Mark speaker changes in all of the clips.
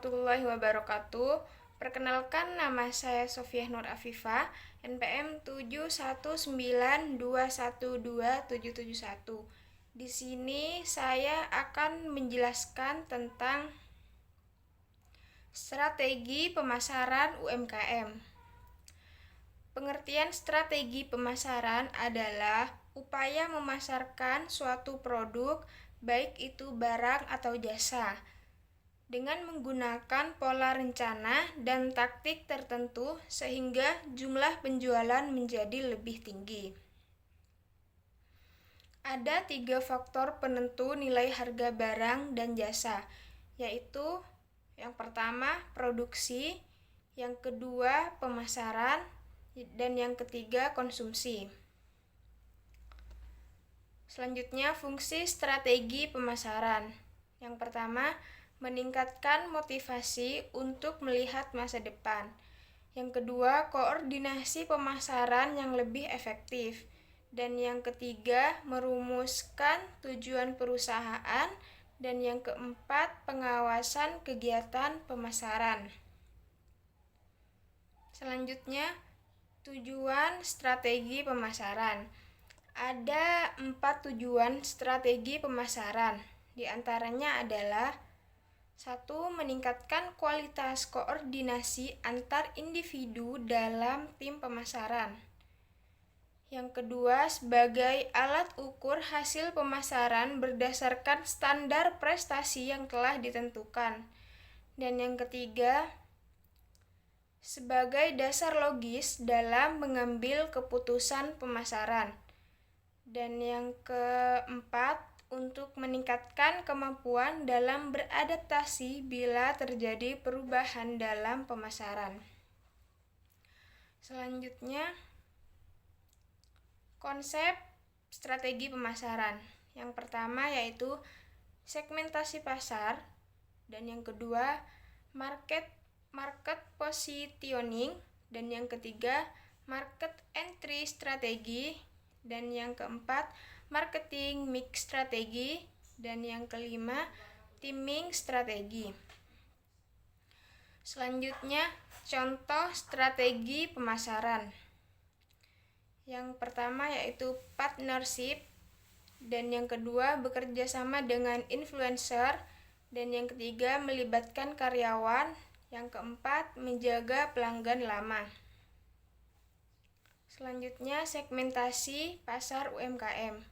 Speaker 1: warahmatullahi wabarakatuh. Perkenalkan, nama saya Sofiah Nur Afifah, NPM 719212771. Di sini saya akan menjelaskan tentang strategi pemasaran UMKM. Pengertian strategi pemasaran adalah upaya memasarkan suatu produk, baik itu barang atau jasa, dengan menggunakan pola rencana dan taktik tertentu sehingga jumlah penjualan menjadi lebih tinggi. Ada 3 faktor penentu nilai harga barang dan jasa, yaitu yang pertama produksi, yang kedua pemasaran, dan yang ketiga konsumsi. Selanjutnya, fungsi strategi pemasaran. Yang pertama, meningkatkan motivasi untuk melihat masa depan. Yang kedua, koordinasi pemasaran yang lebih efektif. Dan yang ketiga, merumuskan tujuan perusahaan. Dan yang keempat, pengawasan kegiatan pemasaran. Selanjutnya, tujuan strategi pemasaran. Ada 4 tujuan strategi pemasaran. Di antaranya adalah 1. Meningkatkan kualitas koordinasi antar individu dalam tim pemasaran. Yang kedua, sebagai alat ukur hasil pemasaran berdasarkan standar prestasi yang telah ditentukan. Dan yang ketiga, sebagai dasar logis dalam mengambil keputusan pemasaran. Dan yang keempat, untuk meningkatkan kemampuan dalam beradaptasi bila terjadi perubahan dalam pemasaran. Selanjutnya, konsep strategi pemasaran. Yang pertama yaitu segmentasi pasar, dan yang kedua market positioning, dan yang ketiga market entry strategi, dan yang keempat marketing mix strategi, dan yang kelima timing strategi. Selanjutnya, contoh strategi pemasaran. Yang pertama yaitu partnership, dan yang kedua bekerja sama dengan influencer, dan yang ketiga melibatkan karyawan, yang keempat menjaga pelanggan lama. Selanjutnya, segmentasi pasar UMKM.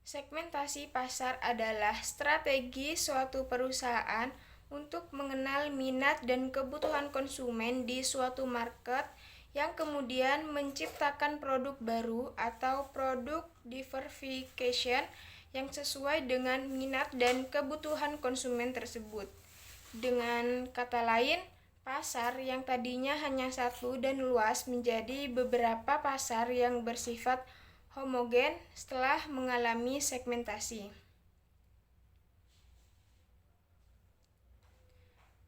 Speaker 1: Segmentasi pasar adalah strategi suatu perusahaan untuk mengenal minat dan kebutuhan konsumen di suatu market yang kemudian menciptakan produk baru atau produk diversification yang sesuai dengan minat dan kebutuhan konsumen tersebut. Dengan kata lain, pasar yang tadinya hanya satu dan luas menjadi beberapa pasar yang bersifat homogen setelah mengalami segmentasi.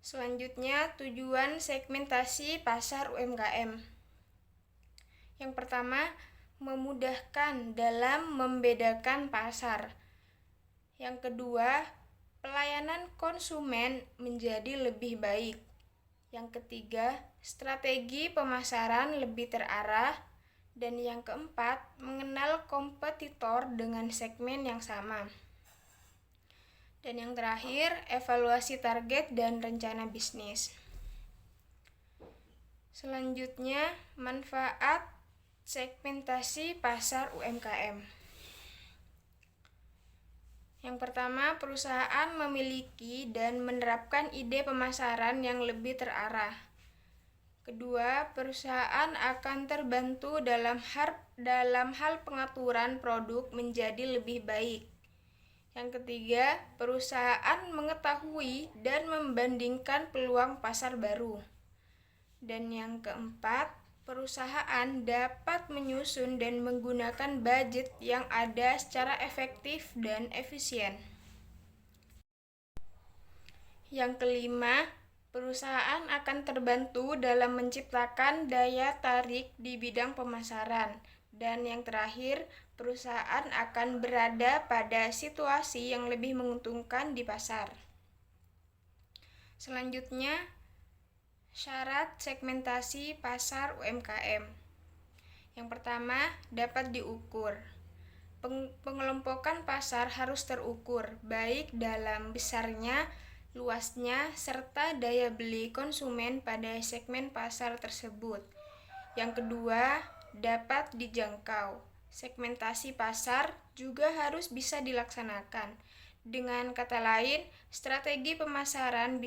Speaker 1: Selanjutnya, tujuan segmentasi pasar UMKM. Yang pertama, memudahkan dalam membedakan pasar. Yang kedua, pelayanan konsumen menjadi lebih baik. Yang ketiga, strategi pemasaran lebih terarah. Dan yang keempat, mengenal kompetitor dengan segmen yang sama. Dan yang terakhir, evaluasi target dan rencana bisnis. Selanjutnya, manfaat segmentasi pasar UMKM. Yang pertama, perusahaan memiliki dan menerapkan ide pemasaran yang lebih terarah. Kedua, perusahaan akan terbantu dalam hal pengaturan produk menjadi lebih baik. Yang ketiga, perusahaan mengetahui dan membandingkan peluang pasar baru. Dan yang keempat, perusahaan dapat menyusun dan menggunakan budget yang ada secara efektif dan efisien. Yang kelima, perusahaan akan terbantu dalam menciptakan daya tarik di bidang pemasaran. Dan yang terakhir, perusahaan akan berada pada situasi yang lebih menguntungkan di pasar. Selanjutnya, syarat segmentasi pasar UMKM. Yang pertama, dapat diukur. Pengelompokan pasar harus terukur, baik dalam besarnya, luasnya, serta daya beli konsumen pada segmen pasar tersebut. Yang kedua, dapat dijangkau. Segmentasi pasar juga harus bisa dilaksanakan. Dengan kata lain, strategi pemasaran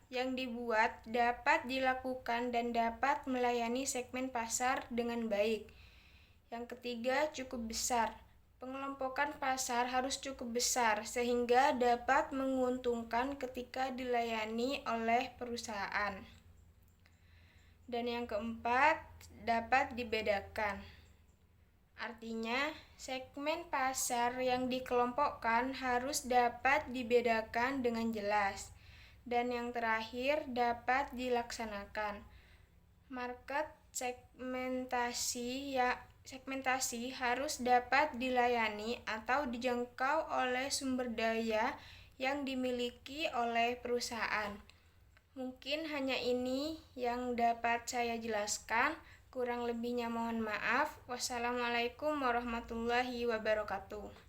Speaker 1: yang dibuat dapat dilakukan dan dapat melayani segmen pasar dengan baik. Yang ketiga, cukup besar. Pengelompokan pasar harus cukup besar sehingga dapat menguntungkan ketika dilayani oleh perusahaan. Dan yang keempat, dapat dibedakan. Artinya, segmen pasar yang dikelompokkan harus dapat dibedakan dengan jelas. Dan yang terakhir, dapat dilaksanakan. Market segmentasi harus dapat dilayani atau dijangkau oleh sumber daya yang dimiliki oleh perusahaan. Mungkin hanya ini yang dapat saya jelaskan. Kurang lebihnya mohon maaf. Wassalamualaikum warahmatullahi wabarakatuh.